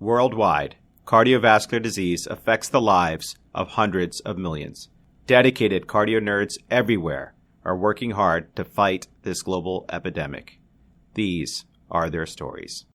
Worldwide, cardiovascular disease affects the lives of hundreds of millions. Dedicated CardioNerds everywhere are working hard to fight this global epidemic. These are their stories.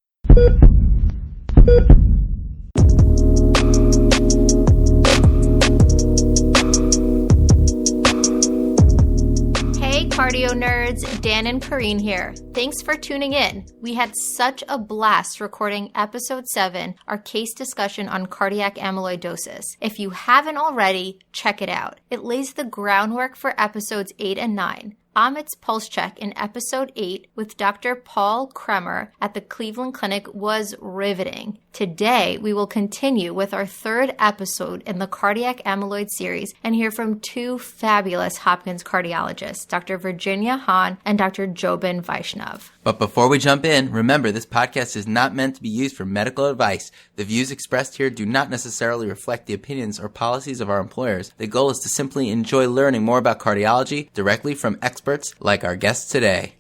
Cardio Nerds, Dan and Carine here. Thanks for tuning in. We had such a blast recording episode 7, our case discussion on cardiac amyloidosis. If you haven't already, check it out. It lays the groundwork for episodes 8 and 9. Amit's pulse check in episode 8 with Dr. Paul Kremer at the Cleveland Clinic was riveting. Today, we will continue with our third episode in the cardiac amyloid series and hear from two fabulous Hopkins cardiologists, Dr. Virginia Hahn and Dr. Joban Vaishnav. But before we jump in, remember this podcast is not meant to be used for medical advice. The views expressed here do not necessarily reflect the opinions or policies of our employers. The goal is to simply enjoy learning more about cardiology directly from experts like our guests today.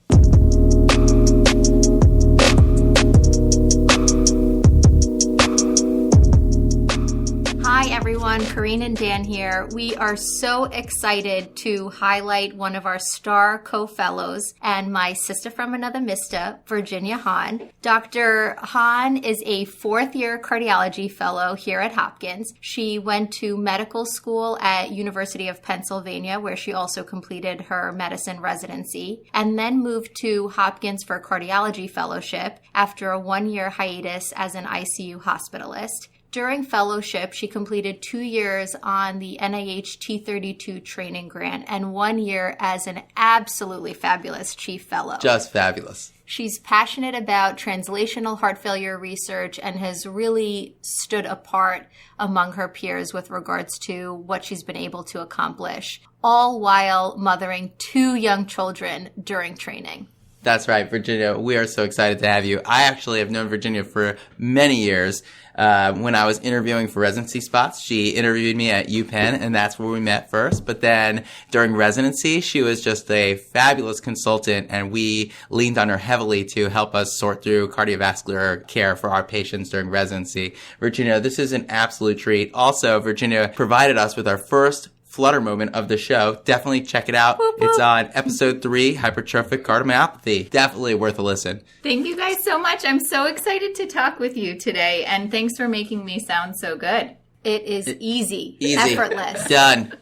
Hi everyone, Carine and Dan here. We are so excited to highlight one of our star co-fellows and my sister from another mister, Virginia Hahn. Dr. Hahn is a fourth-year cardiology fellow here at Hopkins. She went to medical school at University of Pennsylvania, where she also completed her medicine residency, and then moved to Hopkins for cardiology fellowship after a one-year hiatus as an ICU hospitalist. During fellowship, she completed 2 years on the NIH T32 training grant and 1 year as an absolutely fabulous chief fellow. Just fabulous. She's passionate about translational heart failure research and has really stood apart among her peers with regards to what she's been able to accomplish, all while mothering 2 young children during training. That's right, Virginia. We are so excited to have you. I actually have known Virginia for many years. When I was interviewing for residency spots, she interviewed me at UPenn, and that's where we met first. But then during residency, she was just a fabulous consultant, and we leaned on her heavily to help us sort through cardiovascular care for our patients during residency. Virginia, this is an absolute treat. Also, Virginia provided us with our first Flutter moment of the show. Definitely check it out. Whoop, whoop. It's on episode 3, hypertrophic cardiomyopathy. Definitely worth a listen. Thank you guys so much. I'm so excited to talk with you today, and thanks for making me sound so good. It is easy. Effortless. Done.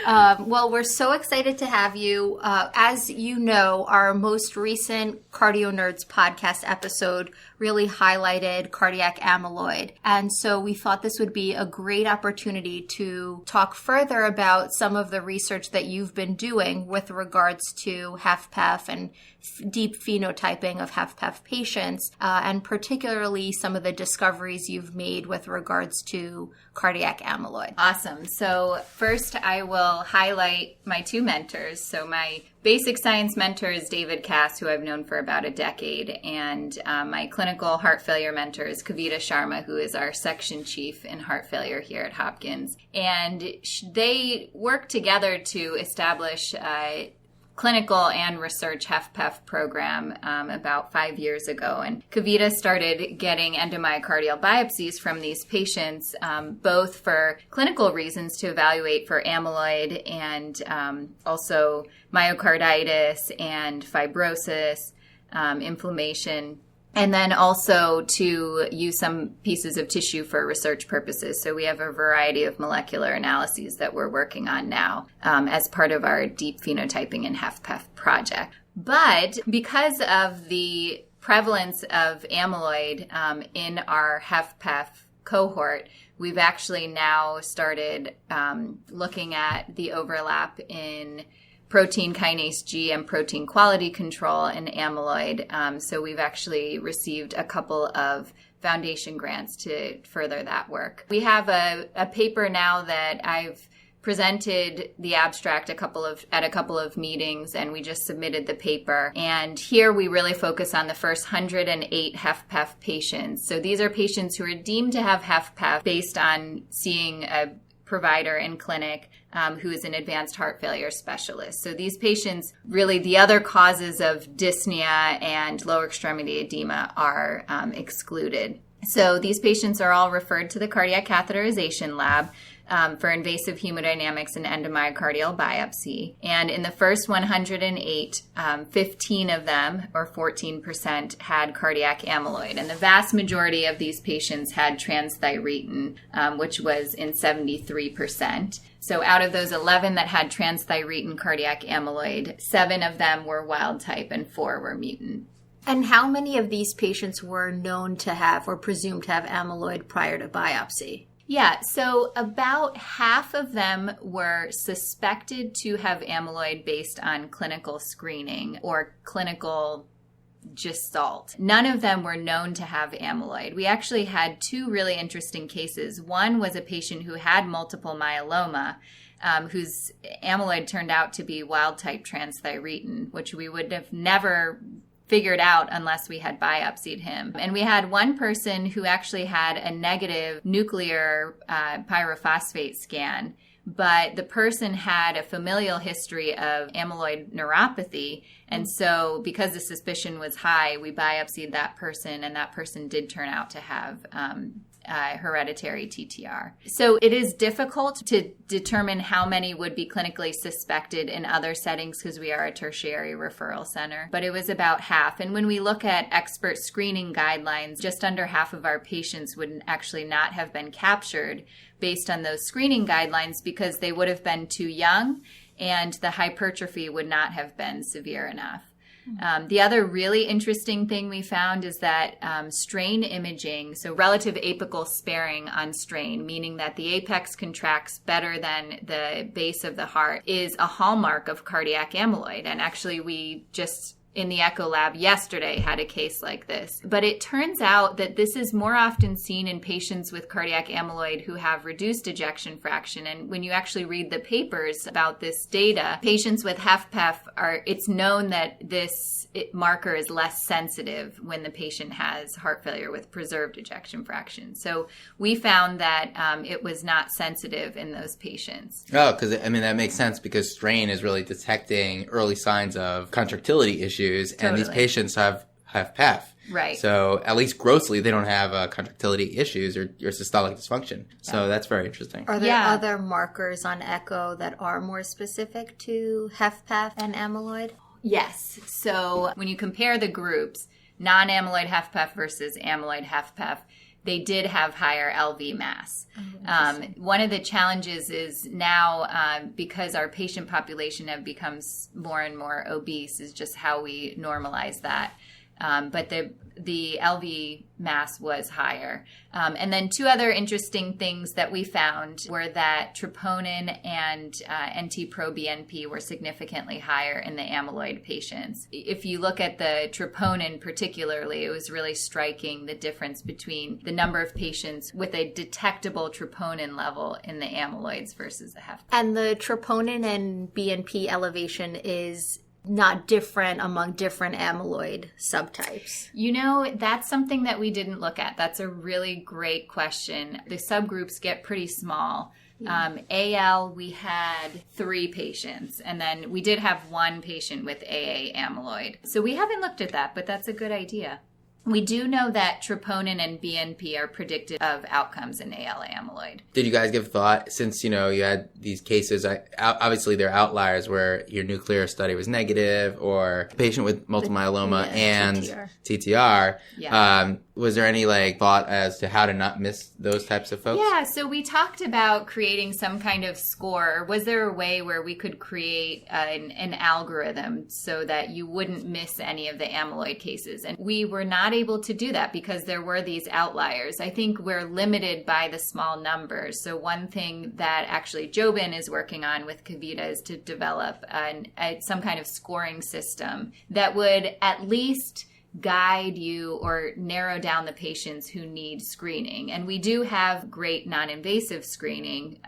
Well, we're so excited to have you. As you know, our most recent CardioNerds podcast episode really highlighted cardiac amyloid. And so we thought this would be a great opportunity to talk further about some of the research that you've been doing with regards to HFpEF and deep phenotyping of HFpEF patients, and particularly some of the discoveries you've made with regards to cardiac amyloid. Awesome. So first, I will highlight my 2 mentors. So my basic science mentor is David Cass, who I've known for about a decade, and my clinical heart failure mentor is Kavita Sharma, who is our section chief in heart failure here at Hopkins. And they work together to establish clinical and research HFpEF program about 5 years ago. And Kavita started getting endomyocardial biopsies from these patients, both for clinical reasons to evaluate for amyloid and also myocarditis and fibrosis, inflammation, and then also to use some pieces of tissue for research purposes. So we have a variety of molecular analyses that we're working on now as part of our deep phenotyping in HFpEF project. But because of the prevalence of amyloid in our HFpEF cohort, we've actually now started looking at the overlap in protein kinase G and protein quality control in amyloid. So we've actually received a couple of foundation grants to further that work. We have a paper now that I've presented the abstract at a couple of meetings, and we just submitted the paper. And here we really focus on the first 108 HFpEF patients. So these are patients who are deemed to have HFpEF based on seeing a provider in clinic who is an advanced heart failure specialist. So these patients, really the other causes of dyspnea and lower extremity edema are excluded. So these patients are all referred to the cardiac catheterization lab for invasive hemodynamics and endomyocardial biopsy. And in the first 108, 15 of them, or 14%, had cardiac amyloid. And the vast majority of these patients had transthyretin, which was in 73%. So out of those 11 that had transthyretin cardiac amyloid, 7 of them were wild type and 4 were mutant. And how many of these patients were known to have or presumed to have amyloid prior to biopsy? Yeah, so about half of them were suspected to have amyloid based on clinical screening or clinical gestalt. None of them were known to have amyloid. We actually had 2 really interesting cases. One was a patient who had multiple myeloma, whose amyloid turned out to be wild-type transthyretin, which we would have never figured out unless we had biopsied him. And we had one person who actually had a negative nuclear pyrophosphate scan, but the person had a familial history of amyloid neuropathy. And so because the suspicion was high, we biopsied that person, and that person did turn out to have hereditary TTR. So it is difficult to determine how many would be clinically suspected in other settings because we are a tertiary referral center, but it was about half. And when we look at expert screening guidelines, just under half of our patients would actually not have been captured based on those screening guidelines because they would have been too young and the hypertrophy would not have been severe enough. The other really interesting thing we found is that strain imaging, so relative apical sparing on strain, meaning that the apex contracts better than the base of the heart, is a hallmark of cardiac amyloid. And actually, we just in the echo lab yesterday had a case like this. But it turns out that this is more often seen in patients with cardiac amyloid who have reduced ejection fraction. And when you actually read the papers about this data, patients with HFpEF it's known that this marker is less sensitive when the patient has heart failure with preserved ejection fraction. So we found that it was not sensitive in those patients. Oh, because that makes sense because strain is really detecting early signs of contractility issues. Totally. And these patients have HFpEF. Right. So at least grossly, they don't have contractility issues or systolic dysfunction. So that's very interesting. Are there other markers on echo that are more specific to HFpEF and amyloid? Yes. So when you compare the groups, non-amyloid HFpEF versus amyloid HFpEF, they did have higher LV mass. One of the challenges is now, because our patient population have become more and more obese, is just how we normalize that. But the LV mass was higher. And then 2 other interesting things that we found were that troponin and NT-proBNP were significantly higher in the amyloid patients. If you look at the troponin particularly, it was really striking the difference between the number of patients with a detectable troponin level in the amyloids versus the HFpEF. And the troponin and BNP elevation is not different among different amyloid subtypes? You know, that's something that we didn't look at. That's a really great question. The subgroups get pretty small. AL, we had 3 patients, and then we did have 1 patient with AA amyloid. So we haven't looked at that, but that's a good idea. We do know that troponin and BNP are predictive of outcomes in AL amyloid. Did you guys give thought, since, you had these cases, obviously there are outliers where your nuclear study was negative or patient with multiple myeloma and TTR. Was there any thought as to how to not miss those types of folks? Yeah, so we talked about creating some kind of score. Was there a way where we could create an algorithm so that you wouldn't miss any of the amyloid cases? And we were not able to do that because there were these outliers. I think we're limited by the small numbers. So one thing that actually Joban is working on with Kavita is to develop some kind of scoring system that would at least guide you or narrow down the patients who need screening. And we do have great non-invasive screening,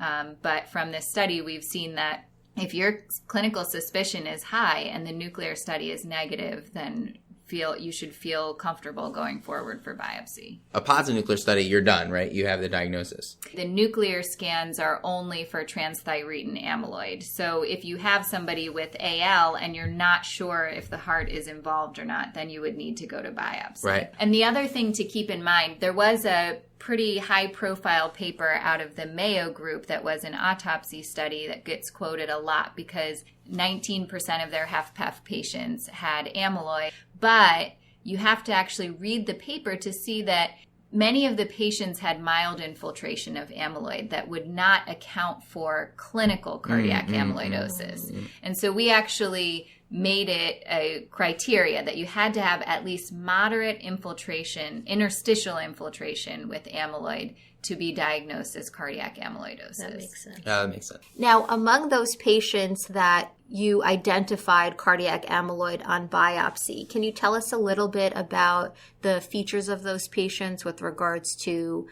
but from this study, we've seen that if your clinical suspicion is high and the nuclear study is negative, then you should feel comfortable going forward for biopsy. A positive nuclear study, you're done, right? You have the diagnosis. The nuclear scans are only for transthyretin amyloid. So if you have somebody with AL and you're not sure if the heart is involved or not, then you would need to go to biopsy. Right. And the other thing to keep in mind, there was a pretty high-profile paper out of the Mayo group that was an autopsy study that gets quoted a lot because 19% of their HFpEF patients had amyloid. But you have to actually read the paper to see that many of the patients had mild infiltration of amyloid that would not account for clinical cardiac amyloidosis. And so we actually made it a criteria that you had to have at least moderate infiltration, interstitial infiltration with amyloid to be diagnosed as cardiac amyloidosis. That makes sense. That makes sense. Now, among those patients that you identified cardiac amyloid on biopsy, can you tell us a little bit about the features of those patients with regards to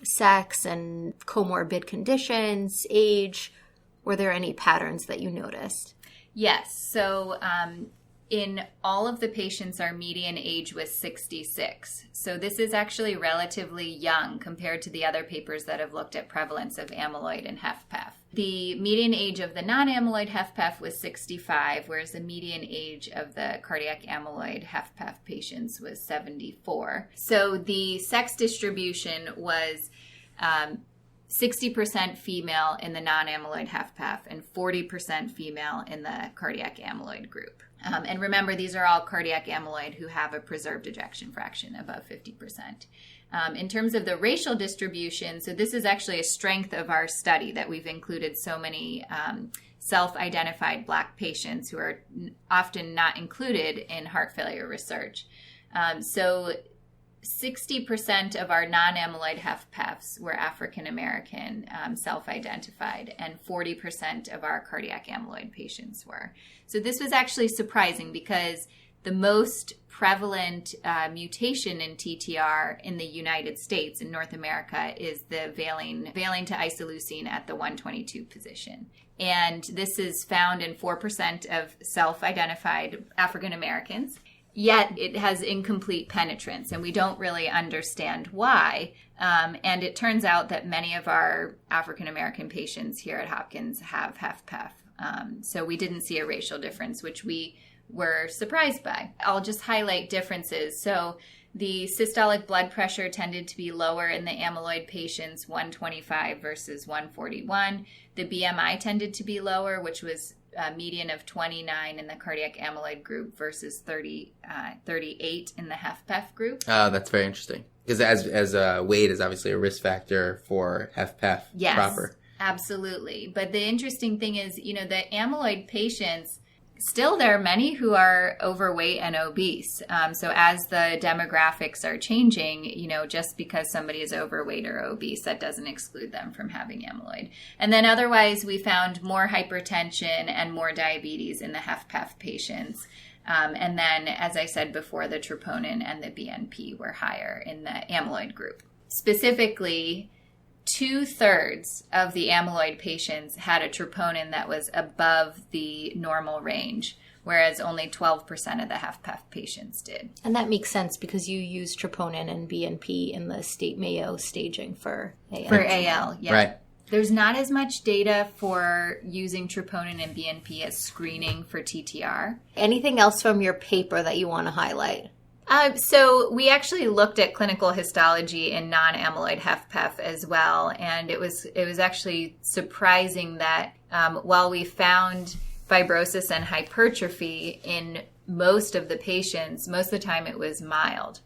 sex and comorbid conditions, age? Were there any patterns that you noticed? Yes. So in all of the patients, our median age was 66. So this is actually relatively young compared to the other papers that have looked at prevalence of amyloid and HFpEF. The median age of the non-amyloid HFpEF was 65, whereas the median age of the cardiac amyloid HFpEF patients was 74. So the sex distribution was 60% female in the non-amyloid HFpEF and 40% female in the cardiac amyloid group. And remember, these are all cardiac amyloid who have a preserved ejection fraction above 50%. In terms of the racial distribution, so this is actually a strength of our study that we've included so many self-identified Black patients who are often not included in heart failure research. So 60% of our non-amyloid HFpEFs were African American, self-identified, and 40% of our cardiac amyloid patients were. So this was actually surprising because the most prevalent mutation in TTR in the United States, in North America, is the valine to isoleucine at the 122 position. And this is found in 4% of self-identified African Americans. Yet it has incomplete penetrance, and we don't really understand why. And it turns out that many of our African-American patients here at Hopkins have HFpEF. So we didn't see a racial difference, which we were surprised by. I'll just highlight differences. So the systolic blood pressure tended to be lower in the amyloid patients, 125 versus 141. The BMI tended to be lower, which was a median of 29 in the cardiac amyloid group versus 38 in the HFpEF group. That's very interesting. Because as weight is obviously a risk factor for HFpEF proper. Absolutely. But the interesting thing is, the amyloid patients, still there are many who are overweight and obese. So as the demographics are changing, just because somebody is overweight or obese, that doesn't exclude them from having amyloid. And then otherwise, we found more hypertension and more diabetes in the HFpEF patients. And then, as I said before, the troponin and the BNP were higher in the amyloid group. Specifically, 2/3 of the amyloid patients had a troponin that was above the normal range, whereas only 12% of the HFpEF patients did. And that makes sense because you use troponin and BNP in the state Mayo staging for AL. For AL, yeah. Right. There's not as much data for using troponin and BNP as screening for TTR. Anything else from your paper that you want to highlight? So we actually looked at clinical histology in non-amyloid HFpEF as well, and it was actually surprising that while we found fibrosis and hypertrophy in most of the patients, most of the time it was mild.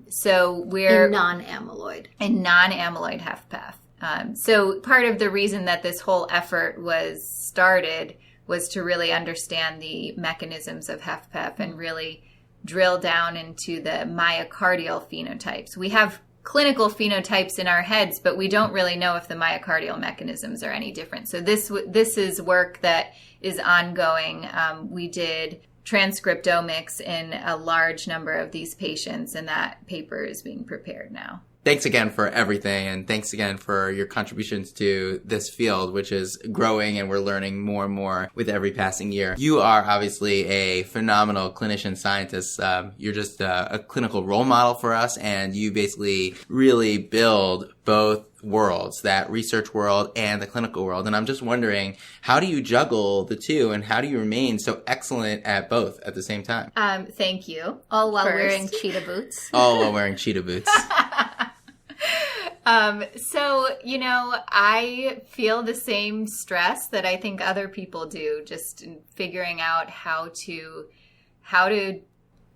So we're in non-amyloid HFpEF. So part of the reason that this whole effort was started was to really understand the mechanisms of HFpEF and really drill down into the myocardial phenotypes. We have clinical phenotypes in our heads, but we don't really know if the myocardial mechanisms are any different. So this is work that is ongoing. We did transcriptomics in a large number of these patients, and that paper is being prepared now. Thanks again for everything, and thanks again for your contributions to this field, which is growing, and we're learning more and more with every passing year. You are obviously a phenomenal clinician scientist. You're just a clinical role model for us, and you basically really build both worlds, that research world and the clinical world. And I'm just wondering, how do you juggle the two, and how do you remain so excellent at both at the same time? Thank you. All while First. wearing cheetah boots. All while wearing cheetah boots. I feel the same stress that I think other people do, just in figuring out how to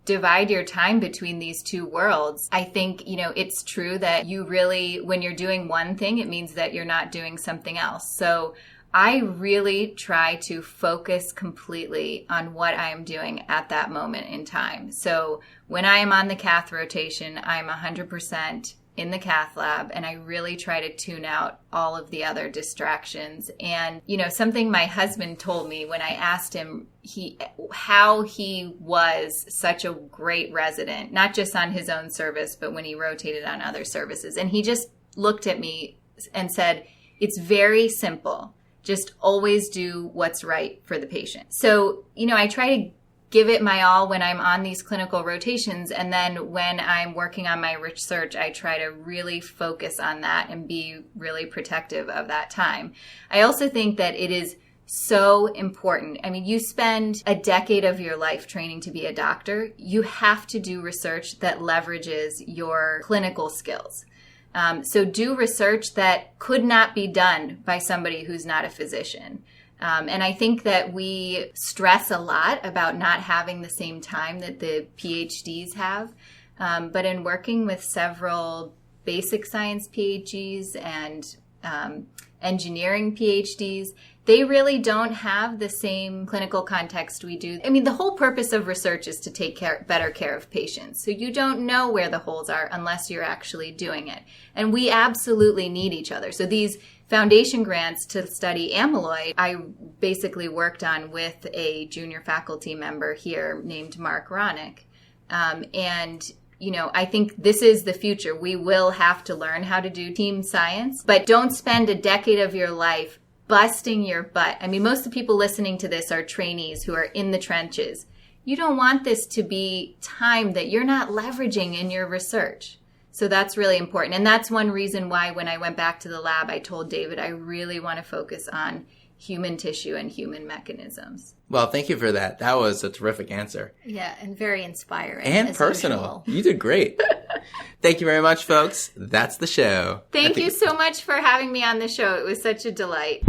divide your time between these two worlds. I think, it's true that you really, when you're doing one thing, it means that you're not doing something else. So I really try to focus completely on what I am doing at that moment in time. So when I am on the cath rotation, I'm 100% in the cath lab, and I really try to tune out all of the other distractions. And, something my husband told me when I asked him how he was such a great resident, not just on his own service, but when he rotated on other services. And he just looked at me and said, it's very simple. Just always do what's right for the patient. So, I try to give it my all when I'm on these clinical rotations. And then when I'm working on my research, I try to really focus on that and be really protective of that time. I also think that it is so important. I mean, you spend a decade of your life training to be a doctor. You have to do research that leverages your clinical skills. So do research that could not be done by somebody who's not a physician. And I think that we stress a lot about not having the same time that the PhDs have. But in working with several basic science PhDs and engineering PhDs, they really don't have the same clinical context we do. I mean, the whole purpose of research is to take better care of patients. So you don't know where the holes are unless you're actually doing it. And we absolutely need each other. So these foundation grants to study amyloid, I basically worked on with a junior faculty member here named Mark Ronick. I think this is the future. We will have to learn how to do team science, but don't spend a decade of your life busting your butt. I mean, most of the people listening to this are trainees who are in the trenches. You don't want this to be time that you're not leveraging in your research. So that's really important. And that's one reason why when I went back to the lab, I told David, I really want to focus on human tissue and human mechanisms. Well, thank you for that. That was a terrific answer. Yeah, and very inspiring. And personal. You did great. Thank you very much, folks. That's the show. Thank you so much for having me on the show. It was such a delight.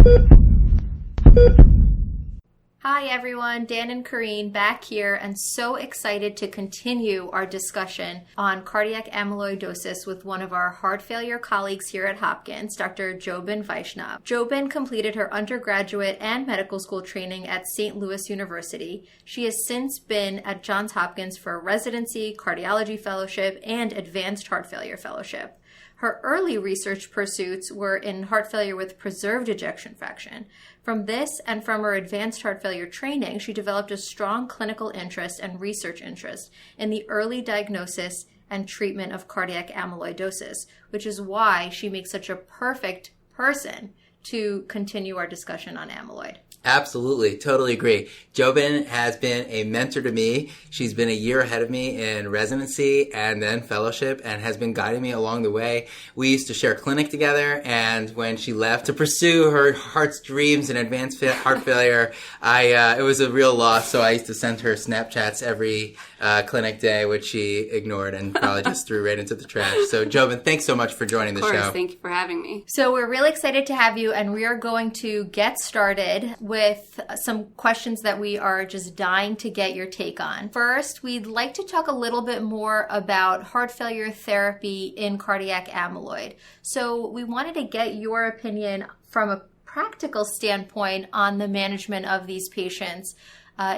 Hi everyone, Dan and Carine back here, and so excited to continue our discussion on cardiac amyloidosis with one of our heart failure colleagues here at Hopkins, Dr. Joban Vaishnav. Joban completed her undergraduate and medical school training at St. Louis University. She has since been at Johns Hopkins for a residency, cardiology fellowship, and advanced heart failure fellowship. Her early research pursuits were in heart failure with preserved ejection fraction. From this and from her advanced heart failure training, she developed a strong clinical interest and research interest in the early diagnosis and treatment of cardiac amyloidosis, which is why she makes such a perfect person to continue our discussion on amyloid. Absolutely. Totally agree. Joban has been a mentor to me. She's been a year ahead of me in residency and then fellowship and has been guiding me along the way. We used to share clinic together, and when she left to pursue her heart's dreams in advanced heart failure, it was a real loss. So I used to send her Snapchats every clinic day, which she ignored and probably just threw right into the trash. So Joban, thanks so much for joining the show. Of course. Thank you for having me. So we're really excited to have you, and we are going to get started with some questions that we are just dying to get your take on. First, we'd like to talk a little bit more about heart failure therapy in cardiac amyloid. So we wanted to get your opinion from a practical standpoint on the management of these patients.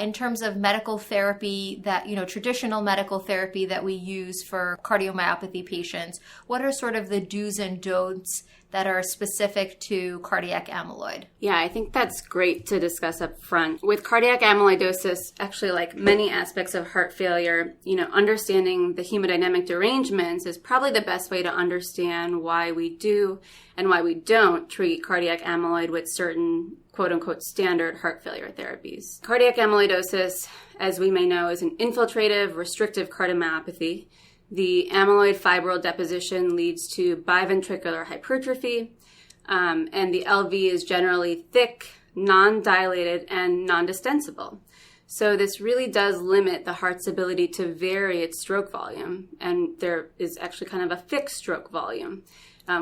In terms of medical therapy that, traditional medical therapy that we use for cardiomyopathy patients, what are sort of the do's and don'ts that are specific to cardiac amyloid? Yeah, I think that's great to discuss up front. With cardiac amyloidosis, actually like many aspects of heart failure, understanding the hemodynamic derangements is probably the best way to understand why we do and why we don't treat cardiac amyloid with certain quote-unquote standard heart failure therapies. Cardiac amyloidosis, as we may know, is an infiltrative restrictive cardiomyopathy. The amyloid fibril deposition leads to biventricular hypertrophy, and the LV is generally thick, non-dilated, and non-distensible. So this really does limit the heart's ability to vary its stroke volume, and there is actually kind of a fixed stroke volume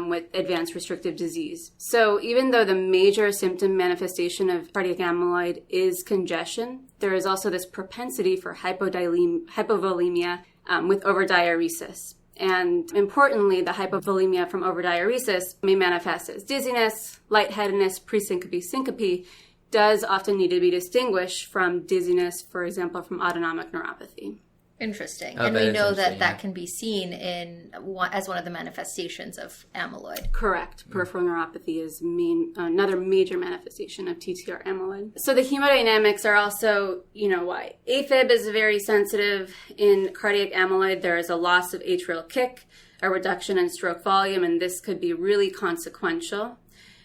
with advanced restrictive disease. So even though the major symptom manifestation of cardiac amyloid is congestion, there is also this propensity for hypovolemia with overdiuresis. And importantly, the hypovolemia from overdiuresis may manifest as dizziness, lightheadedness, presyncope, syncope, does often need to be distinguished from dizziness, for example, from autonomic neuropathy. Interesting. Oh, and we know that yeah. can be seen as one of the manifestations of amyloid. Correct. Peripheral neuropathy is another major manifestation of TTR amyloid. So the hemodynamics are also, why. AFib is very sensitive. In cardiac amyloid, there is a loss of atrial kick, a reduction in stroke volume, and this could be really consequential.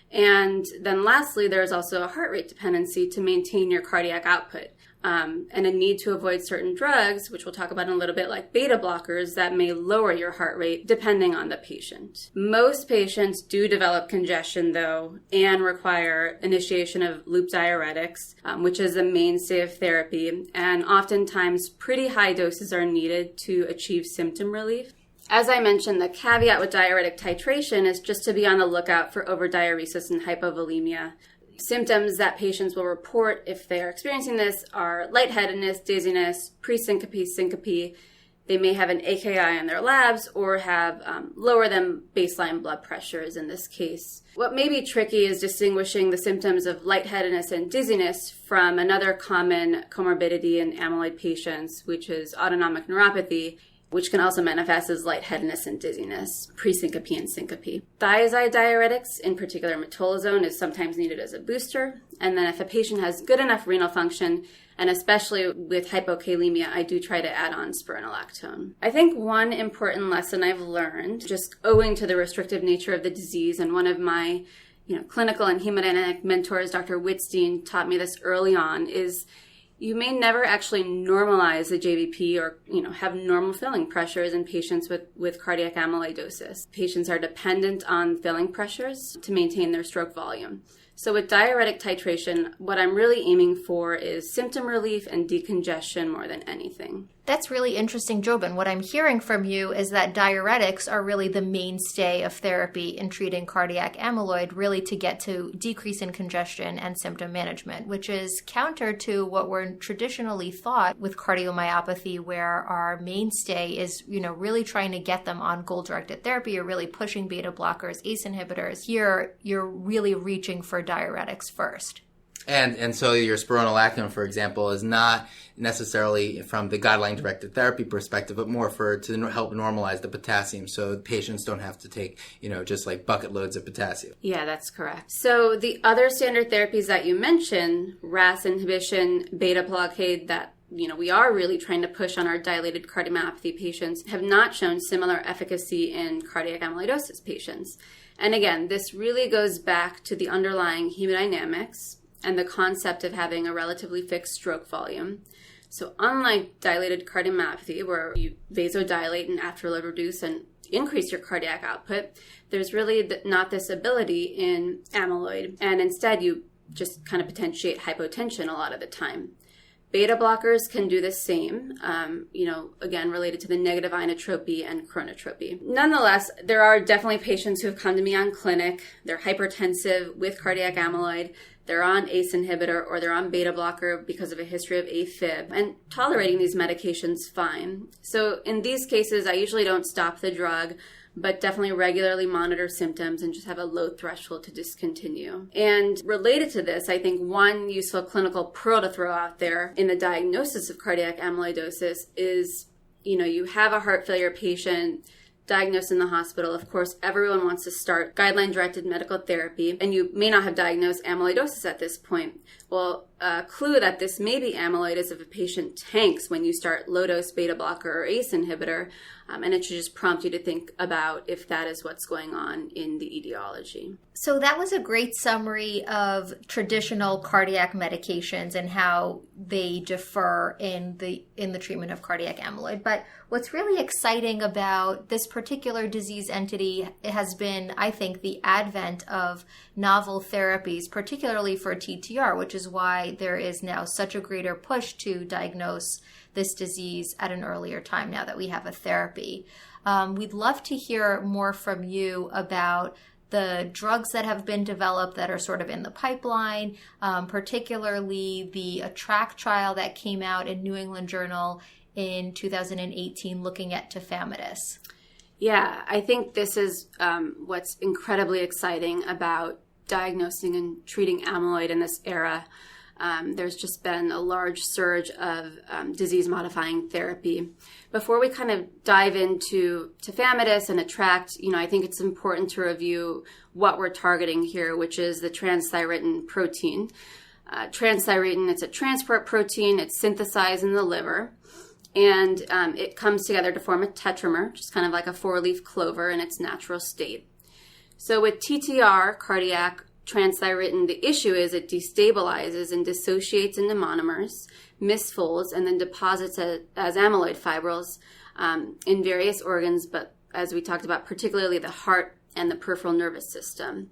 And then lastly, there is also a heart rate dependency to maintain your cardiac output. And a need to avoid certain drugs, which we'll talk about in a little bit, like beta blockers that may lower your heart rate depending on the patient. Most patients do develop congestion, though, and require initiation of loop diuretics, which is the mainstay of therapy. And oftentimes, pretty high doses are needed to achieve symptom relief. As I mentioned, the caveat with diuretic titration is just to be on the lookout for overdiuresis and hypovolemia. Symptoms that patients will report if they are experiencing this are lightheadedness, dizziness, presyncope, syncope. They may have an AKI in their labs or have lower than baseline blood pressures in this case. What may be tricky is distinguishing the symptoms of lightheadedness and dizziness from another common comorbidity in amyloid patients, which is autonomic neuropathy, which can also manifest as lightheadedness and dizziness, presyncope and syncope. Thiazide diuretics, in particular metolazone, is sometimes needed as a booster. And then if a patient has good enough renal function, and especially with hypokalemia, I do try to add on spironolactone. I think one important lesson I've learned, just owing to the restrictive nature of the disease, and one of my clinical and hemodynamic mentors, Dr. Wittstein, taught me this early on, is you may never actually normalize the JVP or, have normal filling pressures in patients with cardiac amyloidosis. Patients are dependent on filling pressures to maintain their stroke volume. So with diuretic titration, what I'm really aiming for is symptom relief and decongestion more than anything. That's really interesting, Joban. What I'm hearing from you is that diuretics are really the mainstay of therapy in treating cardiac amyloid, really to get to decrease in congestion and symptom management, which is counter to what we're traditionally thought with cardiomyopathy, where our mainstay is, really trying to get them on goal-directed therapy. You're really pushing beta blockers, ACE inhibitors. Here, you're really reaching for diuretics first. And so your spironolactone, for example, is not necessarily from the guideline-directed therapy perspective, but more to help normalize the potassium so patients don't have to take, just like bucket loads of potassium. Yeah, that's correct. So the other standard therapies that you mentioned, RAS inhibition, beta blockade, that we are really trying to push on our dilated cardiomyopathy patients, have not shown similar efficacy in cardiac amyloidosis patients. And again, this really goes back to the underlying hemodynamics and the concept of having a relatively fixed stroke volume. So unlike dilated cardiomyopathy, where you vasodilate and afterload reduce and increase your cardiac output, there's really not this ability in amyloid. And instead, you just kind of potentiate hypotension a lot of the time. Beta blockers can do the same, again, related to the negative inotropy and chronotropy. Nonetheless, there are definitely patients who have come to me on clinic. They're hypertensive with cardiac amyloid. They're on ACE inhibitor or they're on beta blocker because of a history of AFib and tolerating these medications fine. So in these cases, I usually don't stop the drug, but definitely regularly monitor symptoms and just have a low threshold to discontinue. And related to this, I think one useful clinical pearl to throw out there in the diagnosis of cardiac amyloidosis is, you have a heart failure patient. diagnosed in the hospital, of course, everyone wants to start guideline-directed medical therapy, and you may not have diagnosed amyloidosis at this point. Well, a clue that this may be amyloid is if a patient tanks when you start low-dose beta blocker or ACE inhibitor, and it should just prompt you to think about if that is what's going on in the etiology. So that was a great summary of traditional cardiac medications and how they differ in the treatment of cardiac amyloid. But what's really exciting about this particular disease entity has been, I think, the advent of novel therapies, particularly for TTR, which is why there is now such a greater push to diagnose this disease at an earlier time now that we have a therapy. We'd love to hear more from you about the drugs that have been developed that are sort of in the pipeline, particularly the ATTRACT trial that came out in New England Journal in 2018 looking at tafamidis. Yeah, I think this is what's incredibly exciting about diagnosing and treating amyloid in this era. There's just been a large surge of disease-modifying therapy. Before we kind of dive into tafamidis and ATTRACT, I think it's important to review what we're targeting here, which is the transthyretin protein. Transthyretin, it's a transport protein. It's synthesized in the liver, and it comes together to form a tetramer, just kind of like a four-leaf clover in its natural state. So with TTR, cardiac transthyretin, the issue is it destabilizes and dissociates into monomers, misfolds, and then deposits as amyloid fibrils in various organs, but as we talked about, particularly the heart and the peripheral nervous system.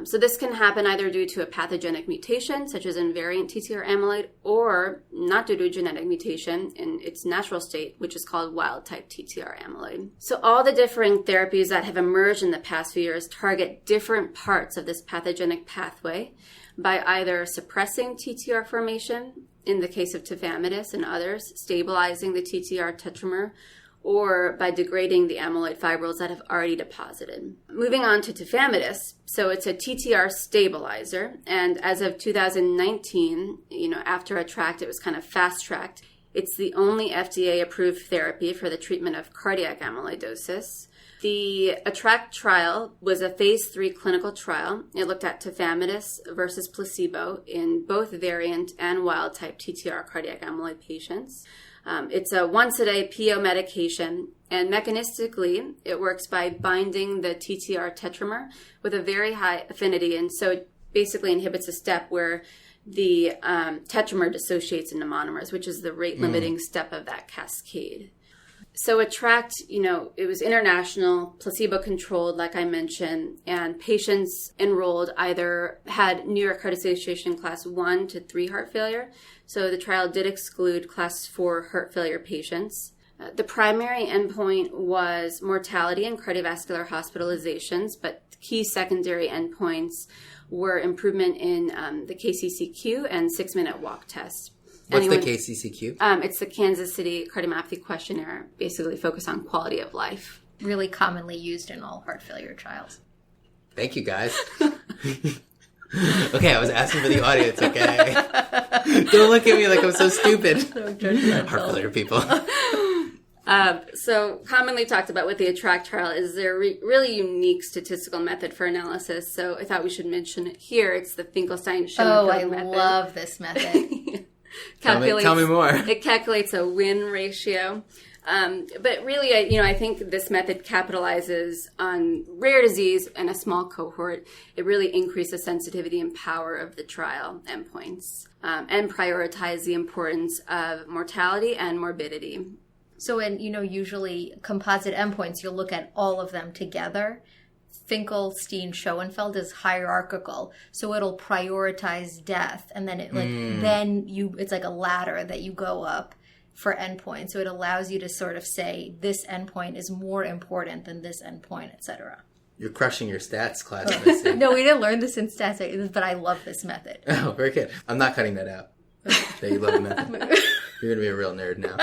So this can happen either due to a pathogenic mutation, such as invariant TTR amyloid, or not due to a genetic mutation in its natural state, which is called wild-type TTR amyloid. So all the different therapies that have emerged in the past few years target different parts of this pathogenic pathway by either suppressing TTR formation, in the case of tafamidis and others, stabilizing the TTR tetramer, or by degrading the amyloid fibrils that have already deposited. Moving on to tafamidis, so it's a TTR stabilizer, and as of 2019, after ATTRACT, it was kind of fast-tracked. It's the only FDA-approved therapy for the treatment of cardiac amyloidosis. The ATTRACT trial was a phase 3 clinical trial. It looked at tafamidis versus placebo in both variant and wild-type TTR cardiac amyloid patients. It's a once-a-day PO medication, and mechanistically, it works by binding the TTR tetramer with a very high affinity, and so it basically inhibits a step where the tetramer dissociates into monomers, which is the rate-limiting step of that cascade. So ATTRACT, it was international, placebo-controlled, like I mentioned, and patients enrolled either had New York Heart Association class 1 to 3 heart failure. So the trial did exclude class 4 heart failure patients. The primary endpoint was mortality and cardiovascular hospitalizations, but key secondary endpoints were improvement in the KCCQ and 6-minute walk test. What's the KCCQ? It's the Kansas City Cardiomyopathy Questionnaire, basically focused on quality of life. Really commonly used in all heart failure trials. Thank you, guys. Okay, I was asking for the audience, okay? Don't look at me like I'm so stupid. So judgmental. Heart failure people. So commonly talked about with the ATTRACT trial is their really unique statistical method for analysis. So I thought we should mention it here. It's the Finkelstein-Schoenfeld method. I love this method. Tell me more. It calculates a win ratio. But really, I think this method capitalizes on rare disease and a small cohort. It really increased the sensitivity and power of the trial endpoints and prioritized the importance of mortality and morbidity. So in, usually composite endpoints, you'll look at all of them together. Finkelstein-Schoenfeld is hierarchical, so it'll prioritize death, and then it's like a ladder that you go up for endpoints. So it allows you to sort of say this endpoint is more important than this endpoint, etc. You're crushing your stats class. No, we didn't learn this in stats, but I love this method. Oh, very good. I'm not cutting that out. That you love the method. You're going to be a real nerd now.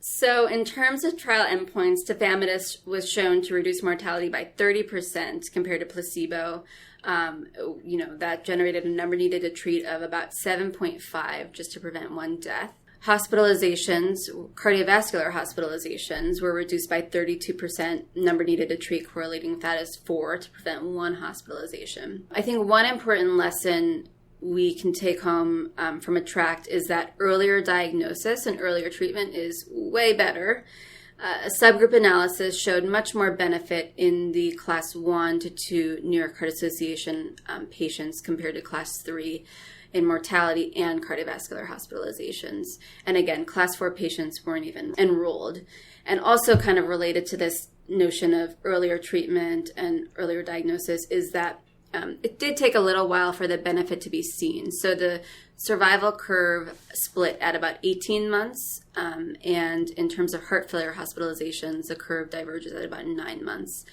So in terms of trial endpoints, tafamidis was shown to reduce mortality by 30% compared to placebo. That generated a number needed to treat of about 7.5 just to prevent one death. Hospitalizations, cardiovascular hospitalizations, were reduced by 32%. Number needed to treat correlating with that is 4 to prevent 1 hospitalization. I think one important lesson we can take home from ATTRACT is that earlier diagnosis and earlier treatment is way better. A subgroup analysis showed much more benefit in the class 1 to 2 New York Heart Association patients compared to class 3 in mortality and cardiovascular hospitalizations. And again, class 4 patients weren't even enrolled. And also kind of related to this notion of earlier treatment and earlier diagnosis is that it did take a little while for the benefit to be seen. So the survival curve split at about 18 months. And in terms of heart failure hospitalizations, the curve diverges at about 9 months.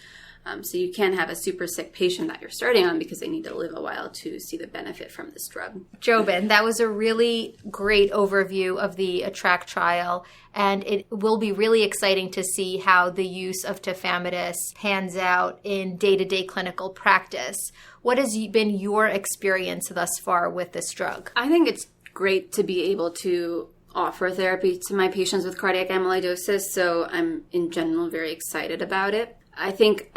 So you can have a super sick patient that you're starting on because they need to live a while to see the benefit from this drug. Joban, that was a really great overview of the ATTRACT trial, and it will be really exciting to see how the use of tafamidis pans out in day-to-day clinical practice. What has been your experience thus far with this drug? I think it's great to be able to offer therapy to my patients with cardiac amyloidosis, so I'm in general very excited about it. I think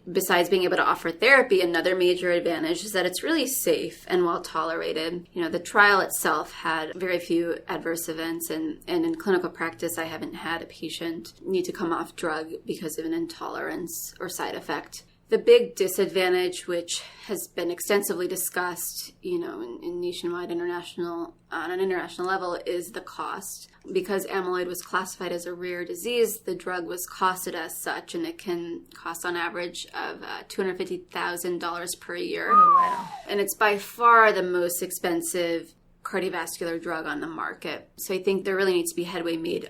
besides being able to offer therapy, another major advantage is that it's really safe and well tolerated. You know, the trial itself had very few adverse events, and in clinical practice, I haven't had a patient need to come off drug because of an intolerance or side effect. The big disadvantage, which has been extensively discussed, in nationwide, on an international level, is the cost. Because amyloid was classified as a rare disease, the drug was costed as such, and it can cost on average of $250,000 per year. Oh, wow. And it's by far the most expensive cardiovascular drug on the market. So I think there really needs to be headway made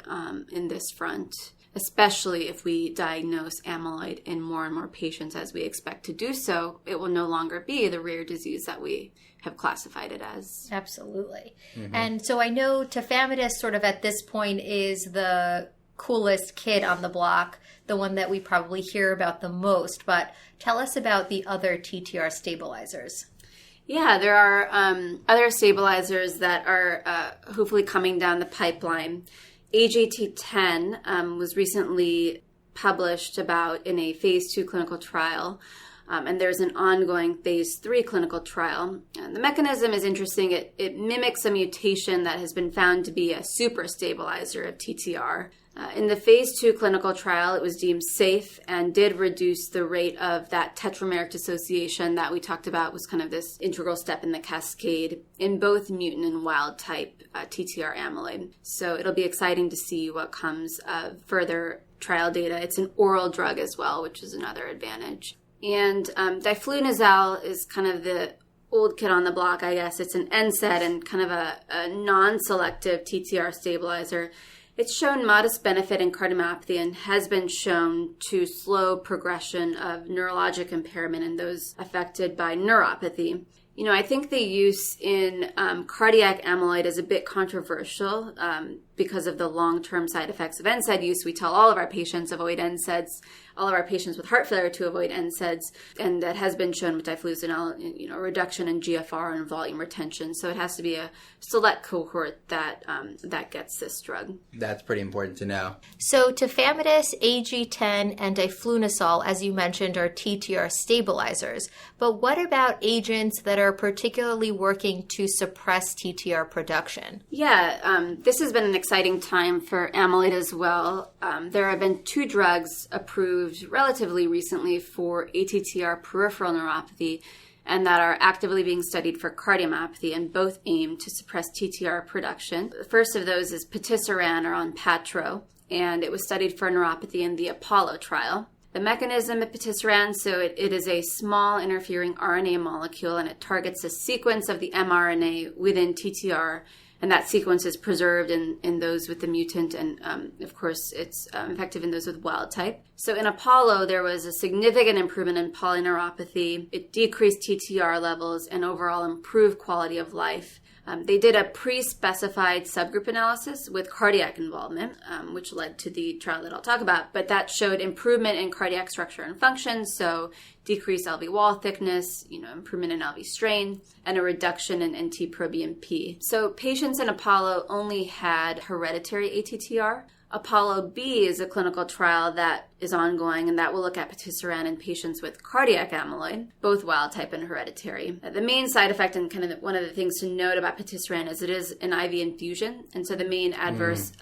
in this front, especially if we diagnose amyloid in more and more patients as we expect to do so. It will no longer be the rare disease that we have classified it as. Absolutely. Mm-hmm. And so I know tafamidis sort of at this point is the coolest kid on the block, the one that we probably hear about the most, but tell us about the other TTR stabilizers. Yeah, there are other stabilizers that are hopefully coming down the pipeline. AGT10 was recently published about in a phase 2 clinical trial, and there's an ongoing phase 3 clinical trial. And the mechanism is interesting. It mimics a mutation that has been found to be a super stabilizer of TTR. In the phase 2 clinical trial, it was deemed safe and did reduce the rate of that tetrameric dissociation that we talked about was kind of this integral step in the cascade in both mutant and wild type TTR amyloid. So it'll be exciting to see what comes of further trial data. It's an oral drug as well, which is another advantage. And diflunisal is kind of the old kid on the block, I guess. It's an NSAID and kind of a non-selective TTR stabilizer. It's shown modest benefit in cardiomyopathy and has been shown to slow progression of neurologic impairment in those affected by neuropathy. I think the use in cardiac amyloid is a bit controversial because of the long-term side effects of NSAID use. We tell all of our patients avoid NSAIDs, all of our patients with heart failure to avoid NSAIDs, and that has been shown with diflunisal, reduction in GFR and volume retention. So it has to be a select cohort that gets this drug. That's pretty important to know. So tafamidis, AG10, and diflunisal, as you mentioned, are TTR stabilizers. But what about agents that are particularly working to suppress TTR production? Yeah, this has been an exciting time for amyloid as well. There have been 2 drugs approved relatively recently for ATTR peripheral neuropathy and that are actively being studied for cardiomyopathy, and both aim to suppress TTR production. The first of those is patisiran, or Onpattro, and it was studied for neuropathy in the Apollo trial. The mechanism of patisiran, so it is a small interfering RNA molecule, and it targets a sequence of the mRNA within TTR, and that sequence is preserved in those with the mutant, and of course it's effective in those with wild type. So in Apollo, there was a significant improvement in polyneuropathy. It decreased TTR levels and overall improved quality of life. They did a pre-specified subgroup analysis with cardiac involvement, which led to the trial that I'll talk about, but that showed improvement in cardiac structure and function, so decreased LV wall thickness, improvement in LV strain, and a reduction in NT-proBNP. So patients in Apollo only had hereditary ATTR. Apollo B is a clinical trial that is ongoing, and that will look at patisiran in patients with cardiac amyloid, both wild type and hereditary. The main side effect and kind of one of the things to note about patisiran is it is an IV infusion, and so the main adverse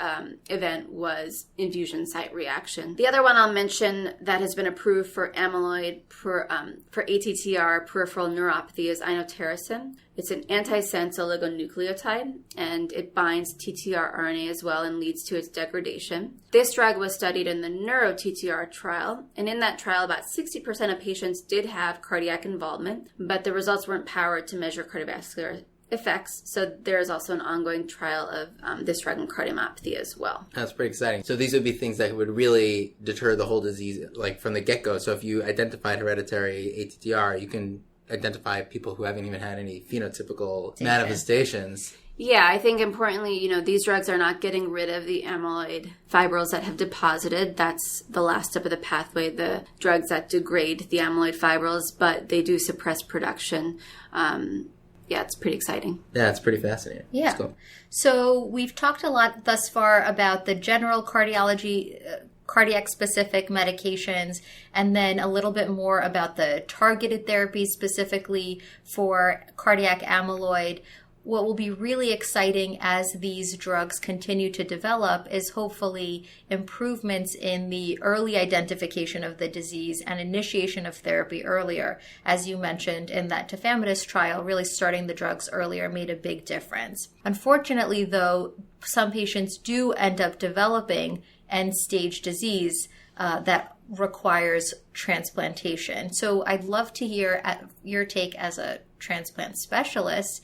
event was infusion site reaction. The other one I'll mention that has been approved for amyloid for ATTR peripheral neuropathy is inotericin. It's an antisense oligonucleotide, and it binds TTR RNA as well and leads to its degradation. This drug was studied in the neuro-TTR trial, and in that trial, about 60% of patients did have cardiac involvement, but the results weren't powered to measure cardiovascular effects, so there is also an ongoing trial of this drug in cardiomyopathy as well. That's pretty exciting. So these would be things that would really deter the whole disease, like from the get-go. So if you identified hereditary ATTR, you can identify people who haven't even had any phenotypical manifestations. Yeah, I think importantly, these drugs are not getting rid of the amyloid fibrils that have deposited. That's the last step of the pathway, the drugs that degrade the amyloid fibrils, but they do suppress production. Yeah, it's pretty exciting. Yeah, it's pretty fascinating. Yeah. Cool. So we've talked a lot thus far about the general cardiology, cardiac-specific medications, and then a little bit more about the targeted therapies specifically for cardiac amyloid. What will be really exciting as these drugs continue to develop is hopefully improvements in the early identification of the disease and initiation of therapy earlier. As you mentioned in that tafamidis trial, really starting the drugs earlier made a big difference. Unfortunately, though, some patients do end up developing end-stage disease that requires transplantation. So I'd love to hear your take as a transplant specialist,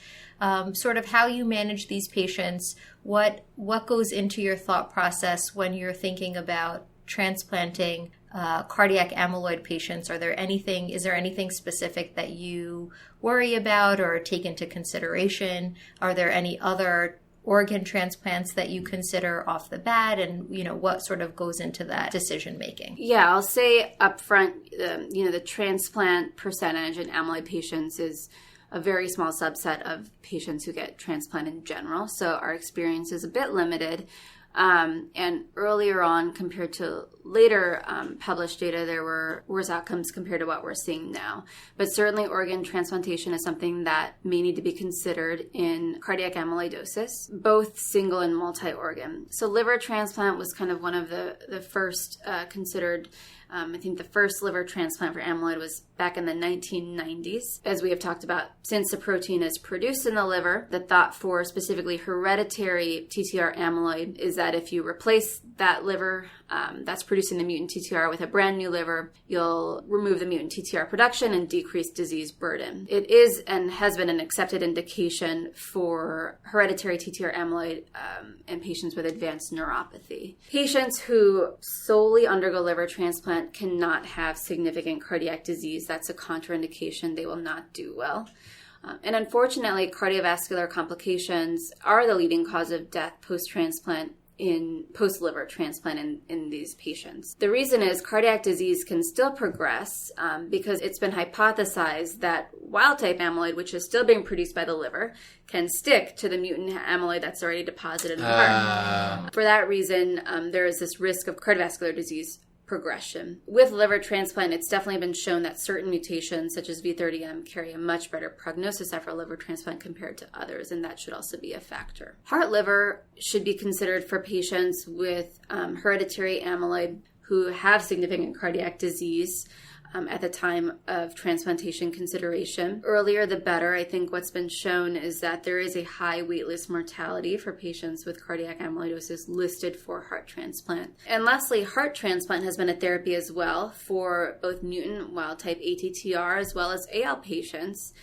sort of how you manage these patients, what goes into your thought process when you're thinking about transplanting cardiac amyloid patients. Is there anything specific that you worry about or take into consideration? Are there any other organ transplants that you consider off the bat, and what sort of goes into that decision making? Yeah, I'll say up front, the transplant percentage in amyloid patients is a very small subset of patients who get transplant in general, so our experience is a bit limited. And earlier on, compared to later published data, there were worse outcomes compared to what we're seeing now. But certainly organ transplantation is something that may need to be considered in cardiac amyloidosis, both single and multi-organ. So liver transplant was kind of one of the first considered. I think the first liver transplant for amyloid was back in the 1990s. As we have talked about, since the protein is produced in the liver, the thought for specifically hereditary TTR amyloid is that if you replace that liver that's producing the mutant TTR with a brand new liver, you'll remove the mutant TTR production and decrease disease burden. It is and has been an accepted indication for hereditary TTR amyloid in patients with advanced neuropathy. Patients who solely undergo liver transplant cannot have significant cardiac disease. That's a contraindication. They will not do well. And unfortunately, cardiovascular complications are the leading cause of death post-transplant in post-liver transplant in these patients. The reason is cardiac disease can still progress because it's been hypothesized that wild-type amyloid, which is still being produced by the liver, can stick to the mutant amyloid that's already deposited in the heart. For that reason, there is this risk of cardiovascular disease progression. With liver transplant, it's definitely been shown that certain mutations, such as V30M, carry a much better prognosis after liver transplant compared to others, and that should also be a factor. Heart liver should be considered for patients with hereditary amyloid who have significant cardiac disease at the time of transplantation consideration. Earlier the better. I think what's been shown is that there is a high waitlist mortality for patients with cardiac amyloidosis listed for heart transplant. And lastly, heart transplant has been a therapy as well for both mutant wild-type ATTR as well as AL patients.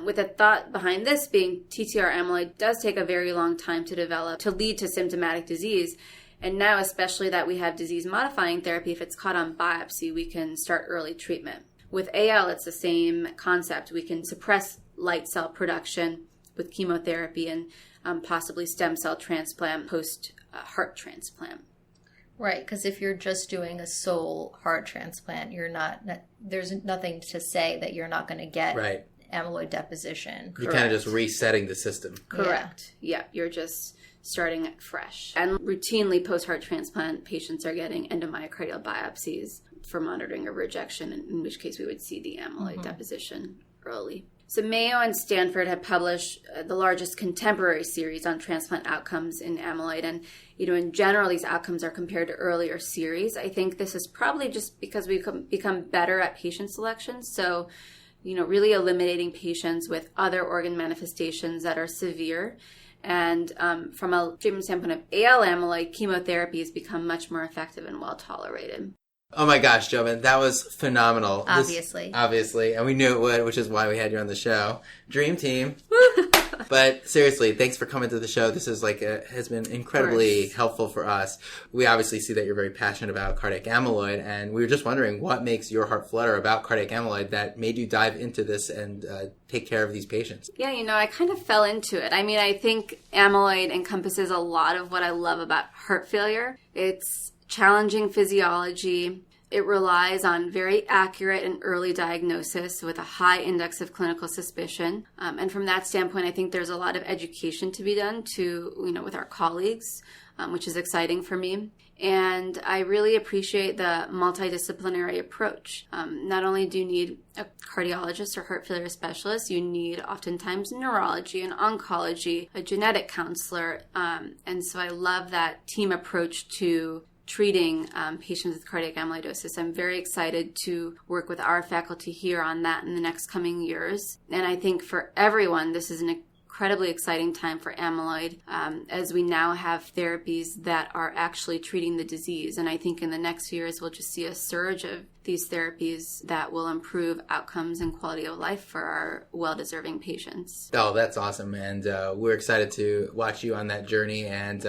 With the thought behind this being TTR amyloid does take a very long time to develop to lead to symptomatic disease. And now, especially that we have disease-modifying therapy, if it's caught on biopsy, we can start early treatment. With AL, it's the same concept. We can suppress light cell production with chemotherapy and possibly stem cell transplant post heart transplant. Right, because if you're just doing a sole heart transplant, there's nothing to say that you're not going to get amyloid deposition. You're kind of just resetting the system. Correct. Yeah, you're just starting it fresh. And routinely post-heart transplant, patients are getting endomyocardial biopsies for monitoring a rejection, in which case we would see the amyloid deposition early. So Mayo and Stanford have published the largest contemporary series on transplant outcomes in amyloid. And, in general, these outcomes are compared to earlier series. I think this is probably just because we've become better at patient selection. So, really eliminating patients with other organ manifestations that are severe. And from a treatment standpoint of AL amyloid, chemotherapy has become much more effective and well tolerated. Oh my gosh, Joban, that was phenomenal. Obviously. And we knew it would, which is why we had you on the show. Dream team. But seriously, thanks for coming to the show. This is has been incredibly helpful for us. We obviously see that you're very passionate about cardiac amyloid, and we were just wondering what makes your heart flutter about cardiac amyloid that made you dive into this and take care of these patients. Yeah, I kind of fell into it. I mean, I think amyloid encompasses a lot of what I love about heart failure. It's challenging physiology. It relies on very accurate and early diagnosis with a high index of clinical suspicion. And from that standpoint, I think there's a lot of education to be done with our colleagues, which is exciting for me. And I really appreciate the multidisciplinary approach. Not only do you need a cardiologist or heart failure specialist, you need oftentimes neurology and oncology, a genetic counselor. And so I love that team approach to treating patients with cardiac amyloidosis. I'm very excited to work with our faculty here on that in the next coming years. And I think for everyone, this is an incredibly exciting time for amyloid as we now have therapies that are actually treating the disease. And I think in the next years, we'll just see a surge of these therapies that will improve outcomes and quality of life for our well-deserving patients. Oh, that's awesome. And we're excited to watch you on that journey and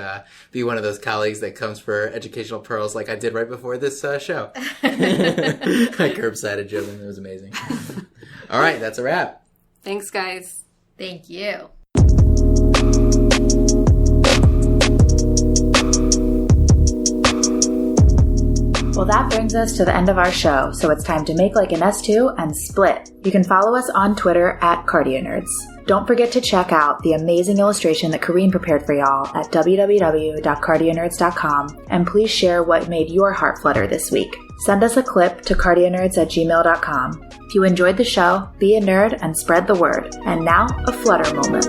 be one of those colleagues that comes for educational pearls like I did right before this show. I curbsided Joban. It was amazing. All right, that's a wrap. Thanks, guys. Thank you. Well, that brings us to the end of our show, so it's time to make like an S2 and split. You can follow us on Twitter at CardioNerds. Don't forget to check out the amazing illustration that Carine prepared for y'all at www.cardionerds.com, and please share what made your heart flutter this week. Send us a clip to cardionerds@gmail.com. If you enjoyed the show, be a nerd and spread the word. And now, a flutter moment.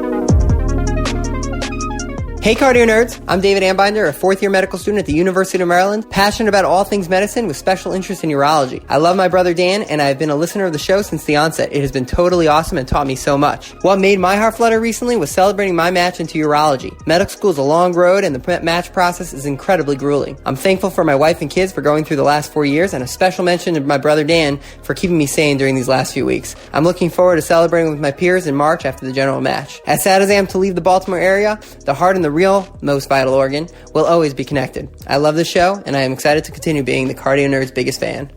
Hey CardioNerds, I'm David Ambinder, a fourth-year medical student at the University of Maryland, passionate about all things medicine with special interest in urology. I love my brother Dan, and I've been a listener of the show since the onset. It has been totally awesome and taught me so much. What made my heart flutter recently was celebrating my match into urology. Medical school is a long road, and the match process is incredibly grueling. I'm thankful for my wife and kids for going through the last 4 years, and a special mention to my brother Dan for keeping me sane during these last few weeks. I'm looking forward to celebrating with my peers in March after the general match. As sad as I am to leave the Baltimore area, the heart and the real, most vital organ will always be connected. I love this show, and I am excited to continue being the CardioNerds' biggest fan.